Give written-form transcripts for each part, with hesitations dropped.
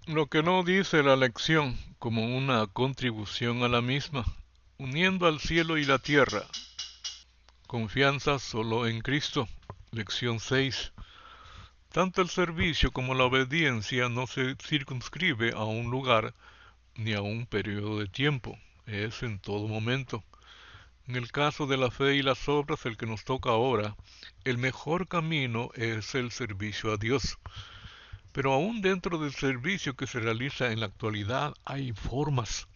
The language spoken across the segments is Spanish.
Lo que no dice la lección como una contribución a la misma, uniendo al cielo y la tierra. Confianza solo en Cristo. Lección 6. Tanto el servicio como la obediencia no se circunscribe a un lugar ni a un periodo de tiempo, es en todo momento. En el caso de la fe y las obras, el que nos toca ahora, el mejor camino es el servicio a Dios. Pero aún dentro del servicio que se realiza en la actualidad hay formas.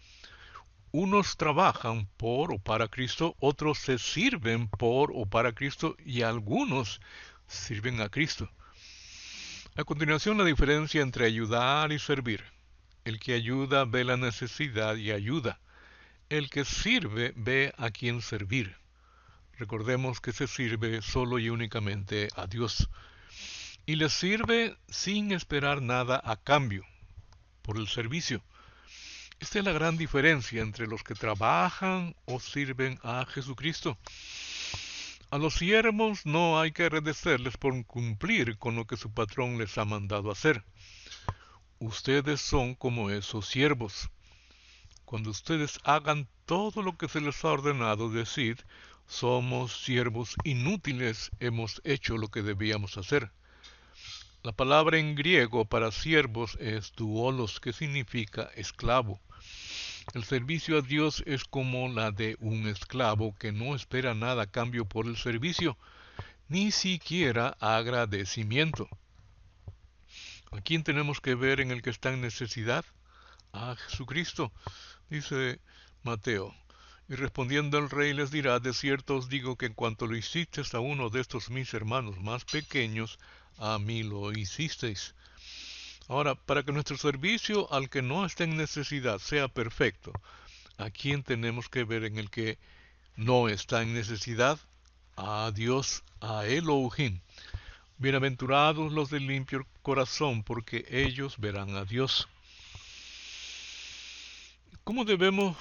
Unos trabajan por o para Cristo, otros se sirven por o para Cristo y algunos sirven a Cristo. A continuación, la diferencia entre ayudar y servir. El que ayuda ve la necesidad y ayuda. El que sirve ve a quién servir. Recordemos que se sirve solo y únicamente a Dios. Y le sirve sin esperar nada a cambio por el servicio. Esta es la gran diferencia entre los que trabajan o sirven a Jesucristo. A los siervos no hay que agradecerles por cumplir con lo que su patrón les ha mandado hacer. Ustedes son como esos siervos. Cuando ustedes hagan todo lo que se les ha ordenado, decid, somos siervos inútiles, hemos hecho lo que debíamos hacer. La palabra en griego para siervos es doulos, que significa esclavo. El servicio a Dios es como la de un esclavo que no espera nada a cambio por el servicio, ni siquiera agradecimiento. ¿A quién tenemos que ver en el que está en necesidad? A Jesucristo, dice Mateo. Y respondiendo el rey les dirá, de cierto os digo que en cuanto lo hicisteis a uno de estos mis hermanos más pequeños, a mí lo hicisteis. Ahora, para que nuestro servicio al que no está en necesidad sea perfecto, ¿a quién tenemos que ver en el que no está en necesidad? A Dios, a Elohim. Bienaventurados los de limpio corazón, porque ellos verán a Dios. ¿Cómo debemos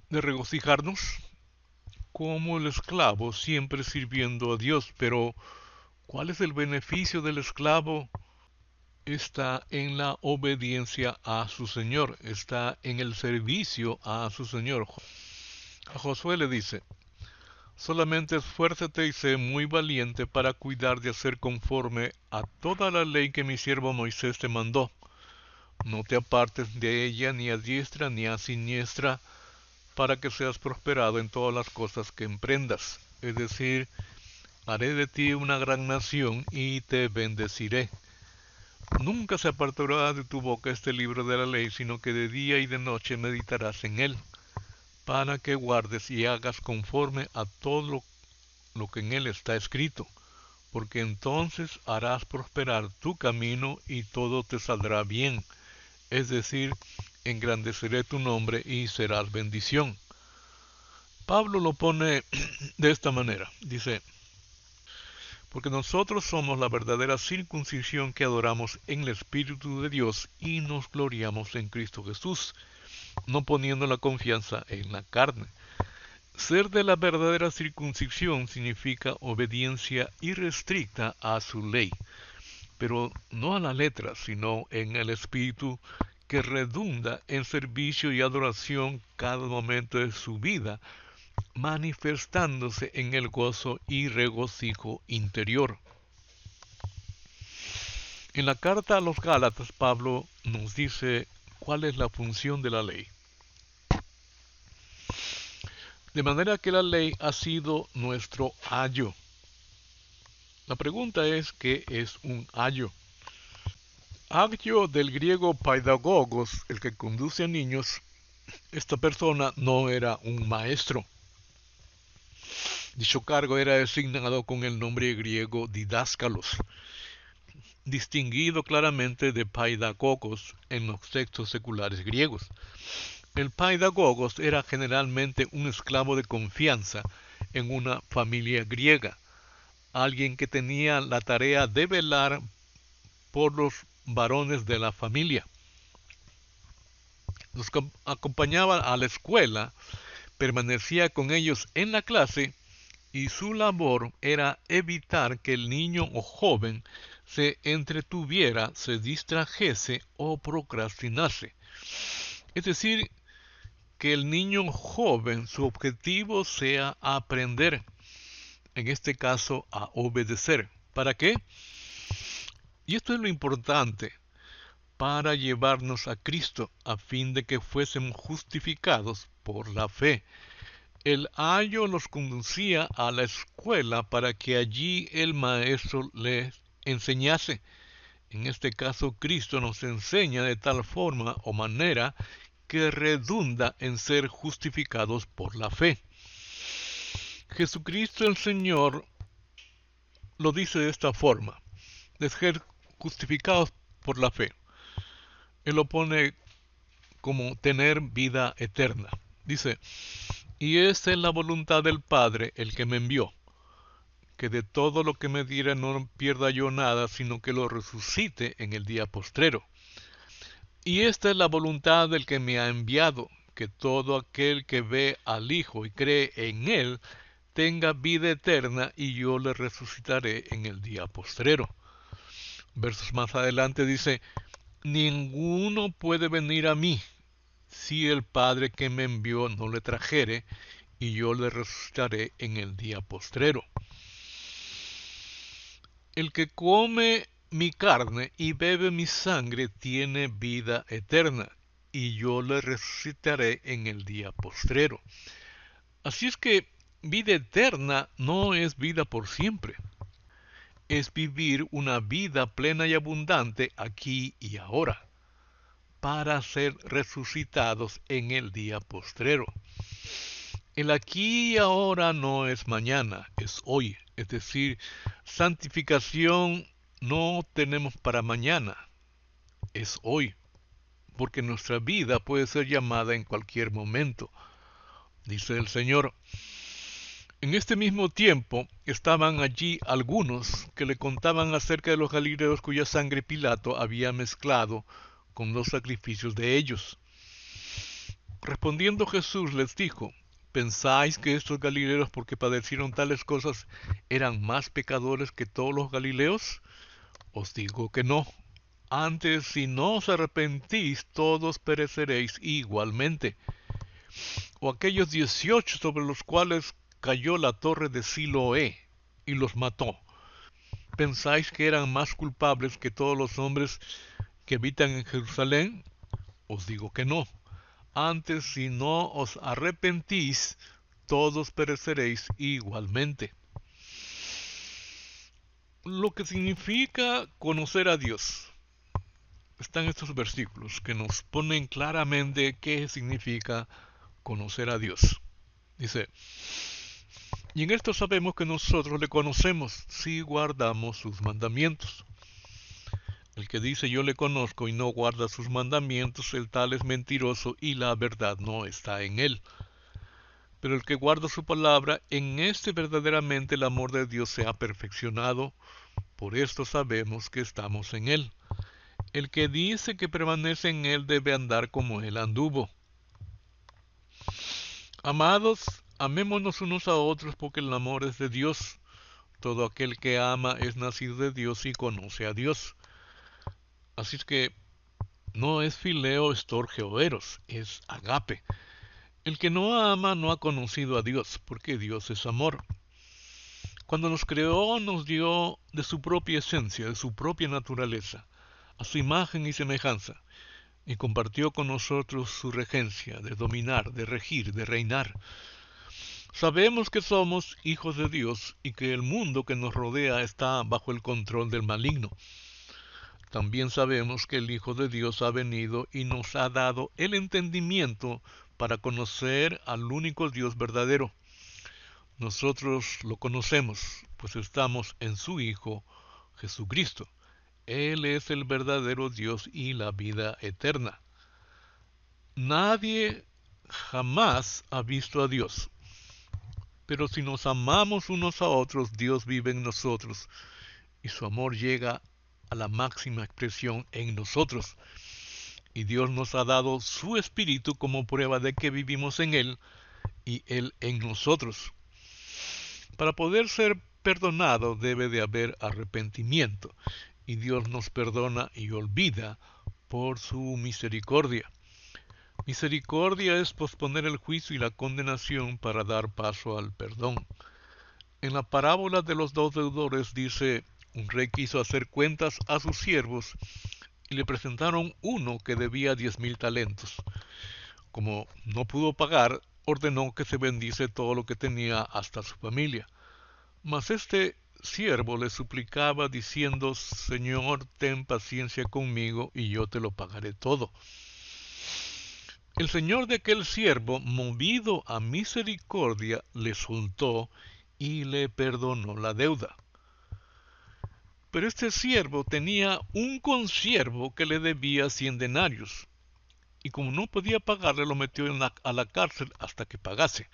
de regocijarnos? Como el esclavo, siempre sirviendo a Dios. Pero, ¿cuál es el beneficio del esclavo? Está en la obediencia a su Señor, está en el servicio a su Señor. A Josué le dice, solamente esfuérzate y sé muy valiente para cuidar de hacer conforme a toda la ley que mi siervo Moisés te mandó. No te apartes de ella ni a diestra ni a siniestra, para que seas prosperado en todas las cosas que emprendas. Es decir, haré de ti una gran nación y te bendeciré. Nunca se apartará de tu boca este libro de la ley, sino que de día y de noche meditarás en él, para que guardes y hagas conforme a todo lo que en él está escrito, porque entonces harás prosperar tu camino y todo te saldrá bien. Es decir, engrandeceré tu nombre y serás bendición. Pablo lo pone de esta manera, dice, porque nosotros somos la verdadera circuncisión que adoramos en el Espíritu de Dios y nos gloriamos en Cristo Jesús, no poniendo la confianza en la carne. Ser de la verdadera circuncisión significa obediencia irrestricta a su ley, pero no a la letra, sino en el espíritu que redunda en servicio y adoración cada momento de su vida, manifestándose en el gozo y regocijo interior. En la carta a los Gálatas, Pablo nos dice cuál es la función de la ley. De manera que la ley ha sido nuestro ayo. La pregunta es, ¿qué es un ayo? Ayo del griego paidagogos, el que conduce a niños. Esta persona no era un maestro. Dicho cargo era designado con el nombre griego didáscalos, distinguido claramente de paidagogos en los textos seculares griegos. El paidagogos era generalmente un esclavo de confianza en una familia griega, alguien que tenía la tarea de velar por los varones de la familia. Los acompañaba a la escuela, permanecía con ellos en la clase y su labor era evitar que el niño o joven se entretuviera, se distrajese o procrastinase. Es decir, que el niño joven, su objetivo sea aprender, en este caso a obedecer. ¿Para qué? Y esto es lo importante, para llevarnos a Cristo, a fin de que fuésemos justificados por la fe. El ayo los conducía a la escuela para que allí el maestro les enseñase. En este caso, Cristo nos enseña de tal forma o manera que redunda en ser justificados por la fe. Jesucristo el Señor lo dice de esta forma, de ser justificados por la fe. Él lo pone como tener vida eterna. Dice, y esta es la voluntad del Padre, el que me envió, que de todo lo que me diera no pierda yo nada, sino que lo resucite en el día postrero. Y esta es la voluntad del que me ha enviado, que todo aquel que ve al Hijo y cree en Él, tenga vida eterna, y yo le resucitaré en el día postrero. Versos más adelante dice, ninguno puede venir a mí, si el Padre que me envió no le trajere, y yo le resucitaré en el día postrero. El que come mi carne y bebe mi sangre tiene vida eterna, y yo le resucitaré en el día postrero. Así es que vida eterna no es vida por siempre, es vivir una vida plena y abundante aquí y ahora, para ser resucitados en el día postrero. El aquí y ahora no es mañana, es hoy. Es decir, santificación no tenemos para mañana, es hoy, porque nuestra vida puede ser llamada en cualquier momento. Dice el Señor, en este mismo tiempo estaban allí algunos que le contaban acerca de los galileos cuya sangre Pilato había mezclado con los sacrificios de ellos. Respondiendo Jesús les dijo, ¿pensáis que estos galileos, porque padecieron tales cosas, eran más pecadores que todos los galileos? Os digo que no. Antes, si no os arrepentís, todos pereceréis igualmente. O aquellos 18 sobre los cuales cayó la torre de Siloé y los mató, ¿pensáis que eran más culpables que todos los hombres que habitan en Jerusalén? Os digo que no. Antes, si no os arrepentís, todos pereceréis igualmente. Lo que significa conocer a Dios. Están estos versículos que nos ponen claramente qué significa conocer a Dios. Dice, y en esto sabemos que nosotros le conocemos si guardamos sus mandamientos. El que dice yo le conozco y no guarda sus mandamientos, el tal es mentiroso y la verdad no está en él. Pero el que guarda su palabra, en este verdaderamente el amor de Dios se ha perfeccionado, por esto sabemos que estamos en él. El que dice que permanece en él debe andar como él anduvo. Amados, amémonos unos a otros porque el amor es de Dios. Todo aquel que ama es nacido de Dios y conoce a Dios. Así es que no es fileo, estorge o eros, es agape. El que no ama no ha conocido a Dios, porque Dios es amor. Cuando nos creó, nos dio de su propia esencia, de su propia naturaleza, a su imagen y semejanza, y compartió con nosotros su regencia, de dominar, de regir, de reinar. Sabemos que somos hijos de Dios y que el mundo que nos rodea está bajo el control del maligno. También sabemos que el Hijo de Dios ha venido y nos ha dado el entendimiento para conocer al único Dios verdadero. Nosotros lo conocemos, pues estamos en su Hijo, Jesucristo. Él es el verdadero Dios y la vida eterna. Nadie jamás ha visto a Dios. Pero si nos amamos unos a otros, Dios vive en nosotros y su amor llega a la máxima expresión en nosotros. Y Dios nos ha dado su Espíritu como prueba de que vivimos en Él y Él en nosotros. Para poder ser perdonado debe de haber arrepentimiento. y Dios nos perdona y olvida por su misericordia. Misericordia es posponer el juicio y la condenación para dar paso al perdón. En la parábola de los dos deudores dice, un rey quiso hacer cuentas a sus siervos y le presentaron uno que debía 10,000 talentos. Como no pudo pagar, ordenó que se bendice todo lo que tenía hasta su familia. Mas este siervo le suplicaba diciendo, Señor, ten paciencia conmigo y yo te lo pagaré todo. El señor de aquel siervo, movido a misericordia, le soltó y le perdonó la deuda. Pero este siervo tenía un consiervo que le debía 100 denarios, y como no podía pagarle, lo metió a la cárcel hasta que pagase.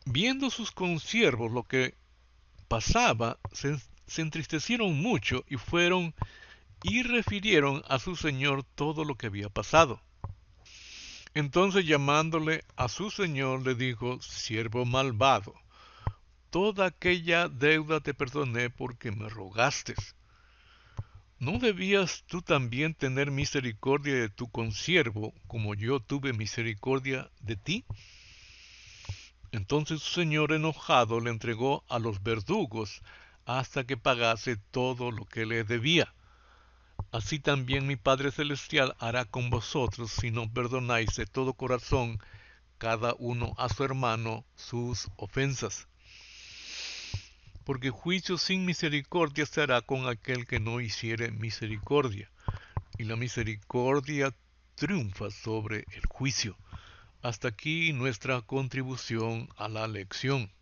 Viendo sus consiervos lo que pasaba, se entristecieron mucho y fueron y refirieron a su señor todo lo que había pasado. Entonces llamándole a su señor le dijo, siervo malvado, toda aquella deuda te perdoné porque me rogaste. ¿No debías tú también tener misericordia de tu consiervo como yo tuve misericordia de ti? Entonces su señor enojado le entregó a los verdugos hasta que pagase todo lo que le debía. Así también mi Padre Celestial hará con vosotros si no perdonáis de todo corazón cada uno a su hermano sus ofensas. Porque juicio sin misericordia se hará con aquel que no hiciere misericordia, y la misericordia triunfa sobre el juicio. Hasta aquí nuestra contribución a la lección.